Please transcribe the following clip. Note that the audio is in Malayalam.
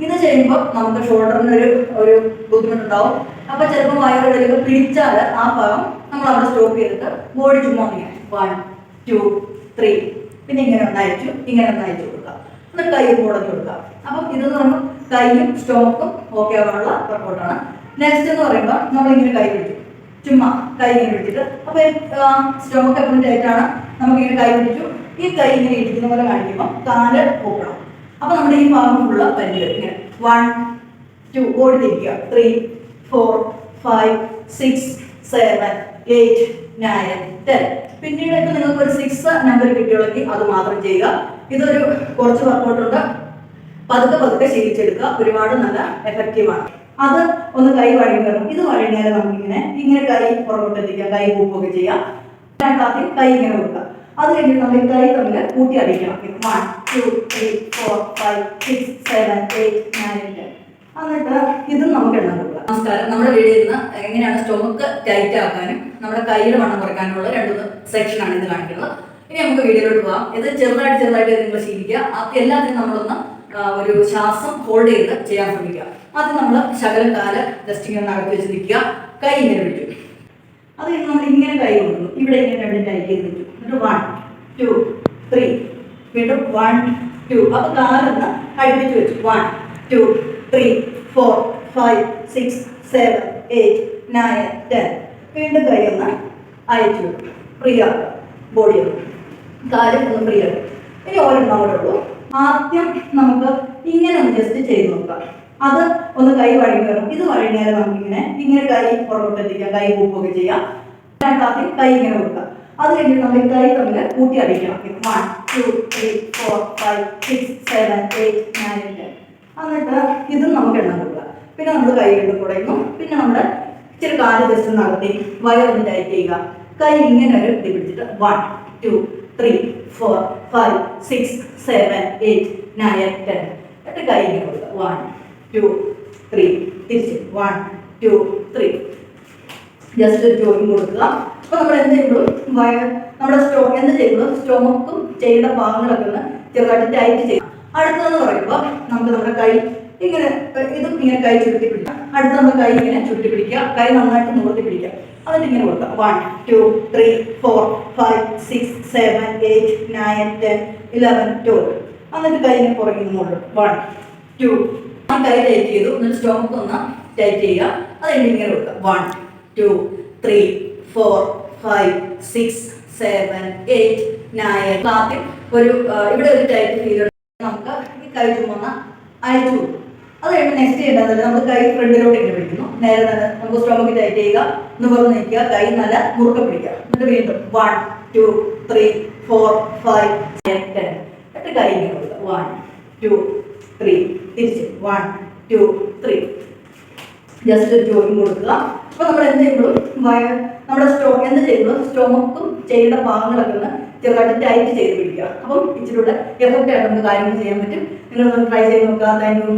ഇത് ചെയ്യുമ്പോൾ നമുക്ക് ഷോൾഡറിന് ഒരു ബുദ്ധിമുട്ടുണ്ടാവും. അപ്പോൾ ചിലപ്പോൾ വയറുകളിലേക്ക് പിടിച്ചാൽ ആ ഭാഗം നമ്മൾ അവിടെ സ്റ്റോപ്പ് ചെയ്തിട്ട് ബോഡി ചുമ്മാ ഇങ്ങനെ 1 2 3 പിന്നെ ഇങ്ങനെ ഒന്ന് അയച്ചു കൊടുക്കുക. എന്നിട്ട് കൈ മുടക്കി കൊടുക്കുക. അപ്പം ഇതെന്ന് പറയുമ്പോൾ കൈയും സ്റ്റോമക്കും ഓക്കെ ആവാനുള്ള വർക്കൗട്ടാണ്. നെക്സ്റ്റ് എന്ന് പറയുമ്പോൾ നമ്മളിങ്ങനെ കൈ പിടിച്ചു, ചുമ്മാ കൈ ഇങ്ങനെ പിടിച്ചിട്ട്, അപ്പോൾ സ്റ്റോമക്ക് എപ്പോഴും ടൈറ്റാണ്. നമുക്കിങ്ങനെ കൈ പിടിച്ചു, ഈ കൈ ഇങ്ങനെ ഇരിക്കുന്ന പോലെ കാണിക്കുമ്പോൾ കാല് പോക്കണം. അപ്പോൾ നമ്മുടെ ഈ ഭാഗം ഫുള്ള് വലിയ ഇങ്ങനെ 1 2 ഓടി തിരിക്കുക 3 4 5 6 7 8 9 10. പിന്നീട് ഇപ്പം നിങ്ങൾക്ക് ഒരു 6 നമ്പർ കിട്ടിയുള്ളെങ്കിൽ അത് മാത്രം ചെയ്യുക. ഇതൊരു കുറച്ച് വർക്കൗട്ടുണ്ട്, പതുക്കെ ശീലിച്ചെടുക്കുക. ഒരുപാട് നല്ല എഫക്റ്റീവാണ്. അത് ഒന്ന് കൈ വഴങ്ങുകയും ഇത് വഴങ്ങിയാൽ നമുക്കിങ്ങനെ കൈ പുറകോട്ടെത്തിക്കാം, കൈ പൂപ്പൊക്കെ ചെയ്യാം. ആദ്യം കൈ ഇങ്ങനെ കൊടുക്കുക. അത് കഴിഞ്ഞിട്ട് നമ്മൾ കൈ തമ്മിൽ കൂട്ടി അടിക്കണം. 1 2 3 4 5 6 7 8 9 10. എന്നിട്ട് ഇതും നമുക്ക് എണ്ണം കൊടുക്കുക. നമസ്കാരം. നമ്മുടെ വീഡിയോയിൽ നിന്ന് എങ്ങനെയാണ് സ്റ്റൊമക്ക് ടൈറ്റ് ആക്കാനും നമ്മുടെ കൈയുടെ വണ്ണം കുറയ്ക്കാനുള്ള 2 സെക്ഷനാണ് ഇത് കാണിക്കുന്നത്. ഇനി നമുക്ക് വീഡിയോയിലോട്ട് പോകാം. ഇത് ചെറുതായിട്ട് നിങ്ങൾ ശീലിക്കുക. എല്ലാത്തിനും നമ്മളൊന്ന് ഒരു ശ്വാസം ഹോൾഡ് ചെയ്ത് ചെയ്യാൻ ശ്രമിക്കുക. ആദ്യം നമ്മൾ ശകലം കാല് ജസ്റ്റ് ഇങ്ങനെ അകത്ത് വെച്ച് നിൽക്കുക, കൈ ഇങ്ങനെ പിടിച്ചു. അത് കഴിഞ്ഞ് നമ്മൾ ഇങ്ങനെ കൈ കൊടുക്കുന്നു, ഇവിടെ ഇങ്ങനെ 2 ടൈറ്റ് ചെയ്ത് വെച്ചു. എന്നിട്ട് 1 2 3 വീണ്ടും 1 2. അപ്പോൾ കാലൊന്ന് അടുപ്പിച്ച് വെച്ചു 1 2 3 4 5 6 7 8 9 10. വീണ്ടും കൈ ഒന്ന് അയച്ചു വെക്കും, ഫ്രീ ആക്കുക ബോഡി ഒന്ന്, കാല് ഒന്ന് ഫ്രീ ആക്കുക. ഇനി ഒരെണ്ണം കൂടെ ഉള്ളൂ. ആദ്യം നമുക്ക് ഇങ്ങനെ ഒന്ന് ജസ്റ്റ് ചെയ്ത് നോക്കാം. അത് ഒന്ന് കൈ വഴങ്ങി വരും. ഇത് വഴങ്ങിയാൽ നമുക്കിങ്ങനെ കൈ പുറകോട്ടെത്തിക്കാം, കൈ പൂപ്പൊക്കെ ചെയ്യാം. ആദ്യം കൈ ഇങ്ങനെ കൊടുക്കുക. അത് കഴിഞ്ഞിട്ട് നമ്മൾ കൈ തമ്മിൽ കൂട്ടി അടിക്കണം. 1 2 3 4 5 6 7 8 9 10. എന്നിട്ട് ഇതും നമുക്ക് എണ്ണം കൊടുക്കുക. പിന്നെ നമ്മൾ കൈ വീണ്ടും കുറയുന്നു. പിന്നെ നമ്മുടെ ഇച്ചിരി കാല് ജസ്റ്റ് നടത്തി വയറൊന്ന് ടൈറ്റ് ചെയ്യുക. കൈ ഇങ്ങനെ ഒരു ഇത് പിടിച്ചിട്ട് 1 2 3 4 5 6 7 8 9 10. എന്നിട്ട് കൈ ഇങ്ങനെ കൊടുക്കുക 1 2 3 തിരിച്ച് 1 2 3. ജസ്റ്റ് ഒരു ജോയിങ് കൊടുക്കുക. അപ്പോൾ നമ്മൾ എന്ത് ചെയ്യുമ്പോഴും നമ്മുടെ സ്റ്റൊമക്കും ചെയ്യേണ്ട ഭാഗങ്ങളൊക്കെ ഒന്ന് ചെറുതായിട്ട് ടൈറ്റ് ചെയ്യും. അടുത്തതെന്ന് പറയുമ്പോൾ നമുക്ക് നമ്മുടെ കൈ ഇങ്ങനെ ഇതും ഇങ്ങനെ കൈ ചുരുട്ടി പിടിക്കുക. അടുത്ത് നമ്മൾ കൈ ഇങ്ങനെ ചുരുട്ടി പിടിക്കുക, കൈ നന്നായിട്ട് നിവർത്തി പിടിക്കുക. എന്നിട്ട് ഇങ്ങനെ കൊടുക്കുക 1 2 3 4 5 6 7 8 9 10 11 12. എന്നിട്ട് കൈ ഇങ്ങനെ പുറകിൽ മുകളിൽ 1 2. ആ കൈ ടൈറ്റ് ചെയ്തു. എന്നിട്ട് സ്റ്റൊമക്ക് ഒന്ന് ടൈറ്റ് ചെയ്യുക. അത് ഇങ്ങനെ കൊടുക്കുക 1 2 3 4 5 6 7 8 9. ആദ്യം ഇവിടെ ഒരു ടൈറ്റ് ഫീൽ നമുക്ക് ഈ കൈ ചുമന്ന അയച്ചു കൊടുക്കും. അത് കഴിയുമ്പോൾ നെക്സ്റ്റ് ചെയ്യേണ്ടതല്ല, നമ്മൾ കൈ ഫ്രണ്ടിലോട്ട് ഇങ്ങനെ പിടിക്കുന്നു. നേരെ തന്നെ നമുക്ക് സ്റ്റൊമക്ക് ടൈറ്റ് ചെയ്യുക, നിവർന്ന് നിൽക്കുക, കൈ നല്ല മുറുക്ക പിടിക്കുക. എന്നിട്ട് വീണ്ടും 1 2 3 4 5 6 10. എന്നിട്ട് കൈ ഇങ്ങനെ കൊടുക്കുക 1 2 3 തിരിച്ച് 1 2 3. ജസ്റ്റ് ഒരു ജോയിങ് കൊടുക്കുക. അപ്പോൾ നമ്മൾ എന്ത് ചെയ്യുമ്പോഴും നമ്മുടെ സ്റ്റൊമക്കും ചെയ്യേണ്ട ഭാഗങ്ങളൊക്കെ ഒന്ന് ചെറുതായിട്ട് ടൈറ്റ് ചെയ്ത് പിടിക്കുക. അപ്പം ഇച്ചിരി കൂടെ എഫക്റ്റ് ആയിട്ട് നമുക്ക് കാര്യങ്ങൾ ചെയ്യാൻ പറ്റും. നിങ്ങളൊന്ന് ട്രൈ ചെയ്ത് നോക്കുക. Thank you.